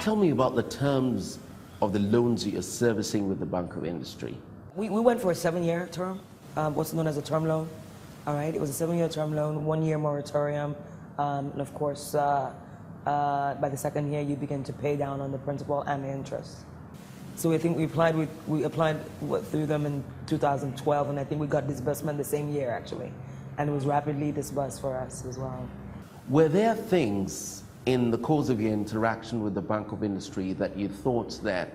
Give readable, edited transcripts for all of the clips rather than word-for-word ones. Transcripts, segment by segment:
Tell me about the terms of the loans you're servicing with the Bank of Industry. We went for a 7-year term, what's known as a term loan. All right, it was a 7-year term loan, 1-year moratorium, and of course, by the second year, you begin to pay down on the principal and the interest. So I think we applied through them in 2012, and I think we got disbursement the same year actually, and it was rapidly disbursed for us as well. Were there things in the course of your interaction with the Bank of Industry that you thought that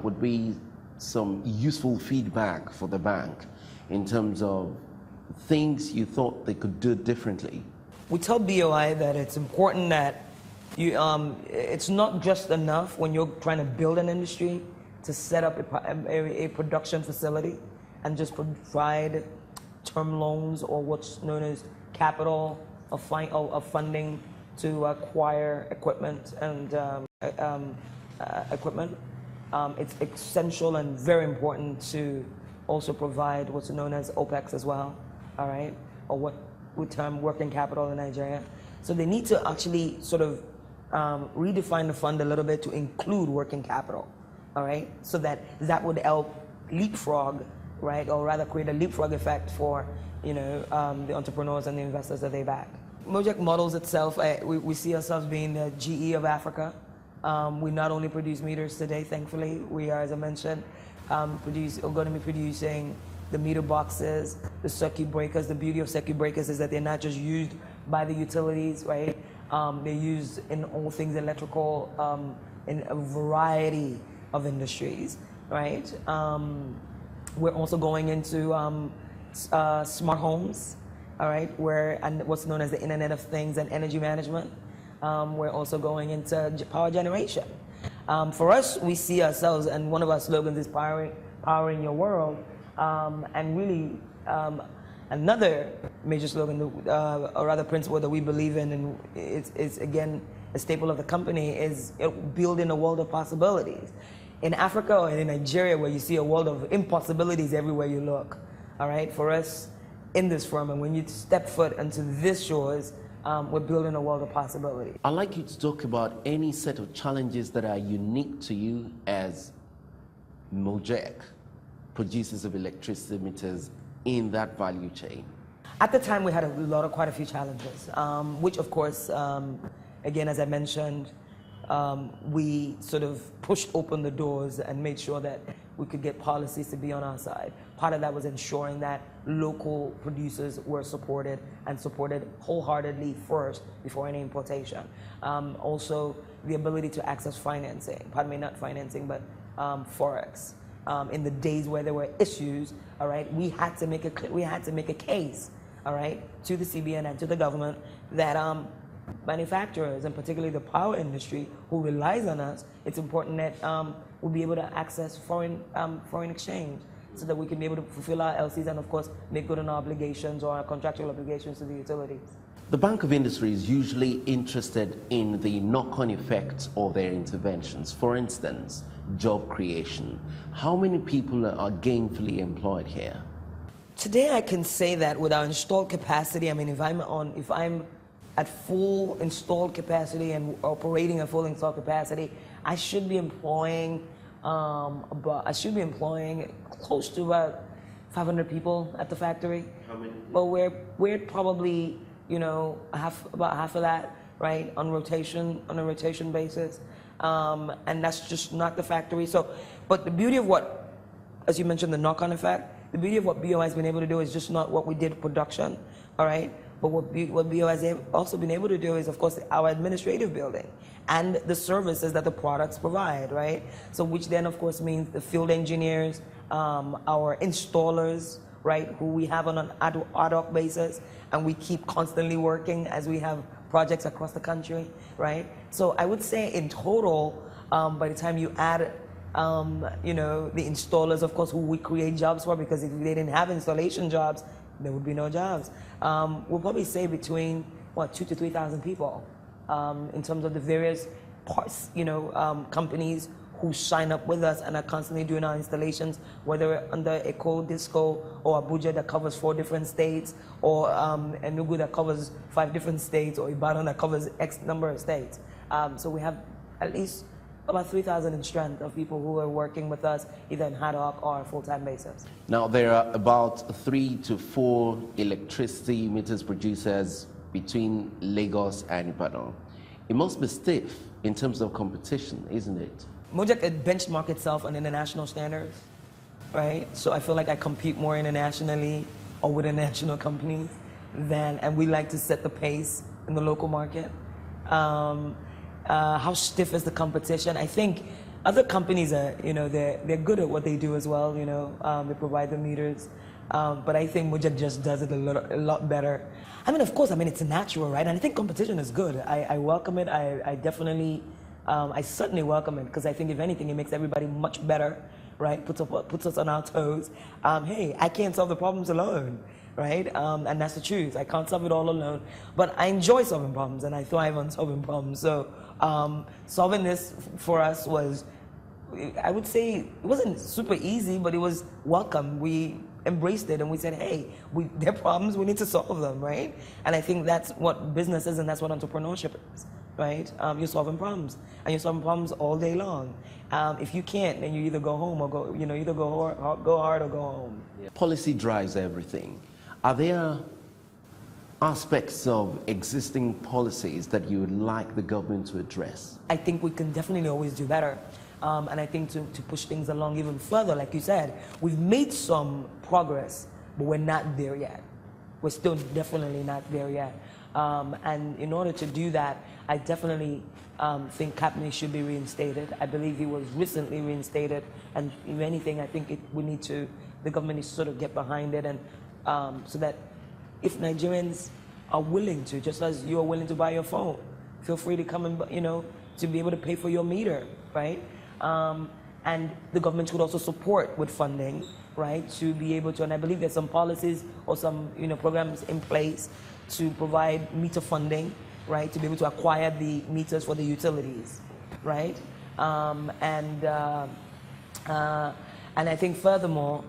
would be some useful feedback for the bank in terms of things you thought they could do differently? We tell BoI that it's important that it's not just enough when you're trying to build an industry to set up a production facility and just provide term loans or what's known as capital of funding to acquire equipment and equipment. It's essential and very important to also provide what's known as OPEX as well, all right, or what we term working capital in Nigeria. So they need to actually sort of redefine the fund a little bit to include working capital, all right, so that would help leapfrog, right, or rather create a leapfrog effect for, you know, the entrepreneurs and the investors that they back. Mojec models itself, we see ourselves being the GE of Africa. We not only produce meters today, thankfully, we are, as I mentioned, we're going to be producing the meter boxes, the circuit breakers. The beauty of circuit breakers is that they're not just used by the utilities, right? They're used in all things electrical, in a variety of industries, right? We're also going into smart homes, all right, and what's known as the Internet of Things and energy management. We're also going into power generation. For us, we see ourselves, and one of our slogans is powering your world, and really another major slogan, or rather principle that we believe in, and it's again a staple of the company, is building a world of possibilities. In Africa or in Nigeria, where you see a world of impossibilities everywhere you look, all right, for us in this firm, and when you step foot into this shores, we're building a world of possibility. I'd like you to talk about any set of challenges that are unique to you as Mojec, producers of electricity meters in that value chain. At the time, we had quite a few challenges, which of course, again, as I mentioned, we sort of pushed open the doors and made sure that we could get policies to be on our side. Part of that was ensuring that local producers were supported and supported wholeheartedly first before any importation. Also, the ability to access financing, pardon me, not financing, but Forex. In the days where there were issues, all right, we had to make a case, all right, to the CBN and to the government that manufacturers, and particularly the power industry who relies on us, it's important that we'll be able to access foreign exchange so that we can be able to fulfill our LCs and, of course, make good on our obligations or our contractual obligations to the utilities. The Bank of Industry is usually interested in the knock-on effects of their interventions. For instance, job creation. How many people are gainfully employed here? Today, I can say that with our installed capacity, I mean, if I'm at full installed capacity and operating at full installed capacity, I should be employing close to about 500 people at the factory. How many? But we're probably, you know, about half of that, right, on a rotation basis, and that's just not the factory. So, but the beauty of what, as you mentioned, the knock-on effect, the beauty of what BoI has been able to do is just not what we did production, all right. But what BoI has also been able to do is, of course, our administrative building and the services that the products provide, right? So which then, of course, means the field engineers, our installers, right, who we have on an ad hoc basis, and we keep constantly working as we have projects across the country, right? So I would say in total, by the time you add, you know, the installers, of course, who we create jobs for, because if they didn't have installation jobs, there would be no jobs. We'll probably say between, 2,000 to 3,000 people in terms of the various parts, you know, companies who sign up with us and are constantly doing our installations, whether under Eko, Disco, or Abuja that covers 4 different states, or Enugu that covers 5 different states, or Ibadan that covers X number of states. So we have at least About 3,000 in strength of people who are working with us either in ad hoc or full-time basis. Now, there are about 3 to 4 electricity meters producers between Lagos and Ibadan. It must be stiff in terms of competition, isn't it? Mojec benchmark itself on international standards, right? So I feel like I compete more internationally or with international companies and we like to set the pace in the local market. How stiff is the competition? I think other companies are, they're good at what they do as well. They provide the meters, but I think Mojec just does it a lot better. I mean, of course, it's natural, right? And I think competition is good. I welcome it. I certainly welcome it because I think if anything, it makes everybody much better, right? Puts us on our toes. Hey, I can't solve the problems alone, right? And that's the truth. I can't solve it all alone, but I enjoy solving problems and I thrive on solving problems. So solving this for us was, I would say, it wasn't super easy, but it was welcome. We embraced it and we said, hey, there are problems, we need to solve them, right? And I think that's what business is and that's what entrepreneurship is, right? You're solving problems and you're solving problems all day long. If you can't, then you either go home or either go hard or go home. Yeah. Policy drives everything. Are there aspects of existing policies that you would like the government to address? I think we can definitely always do better. And I think to push things along even further, like you said, we've made some progress, but we're not there yet. We're still definitely not there yet. And in order to do that, I definitely think Kapni should be reinstated. I believe he was recently reinstated, and if anything, I think the government needs to sort of get behind it, and so that if Nigerians are willing to, just as you are willing to buy your phone, feel free to come and, to be able to pay for your meter, right? And the government should also support with funding, right, to be able to, and I believe there's some policies or some, programs in place to provide meter funding, right, to be able to acquire the meters for the utilities, right? And I think furthermore,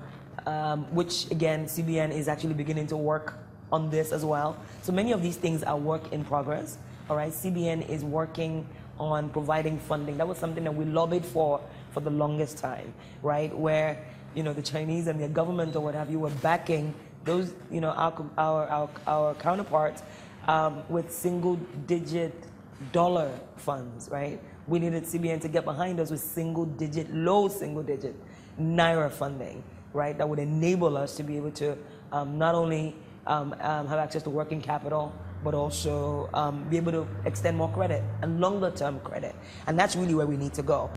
which again, CBN is actually beginning to work on this as well. So many of these things are work in progress, all right? CBN is working on providing funding. That was something that we lobbied for the longest time, right? Where, the Chinese and their government or what have you were backing those, our counterparts with single-digit dollar funds, right? We needed CBN to get behind us with low single-digit naira funding, right? That would enable us to be able to not only have access to working capital, but also be able to extend more credit and longer-term credit. And that's really where we need to go.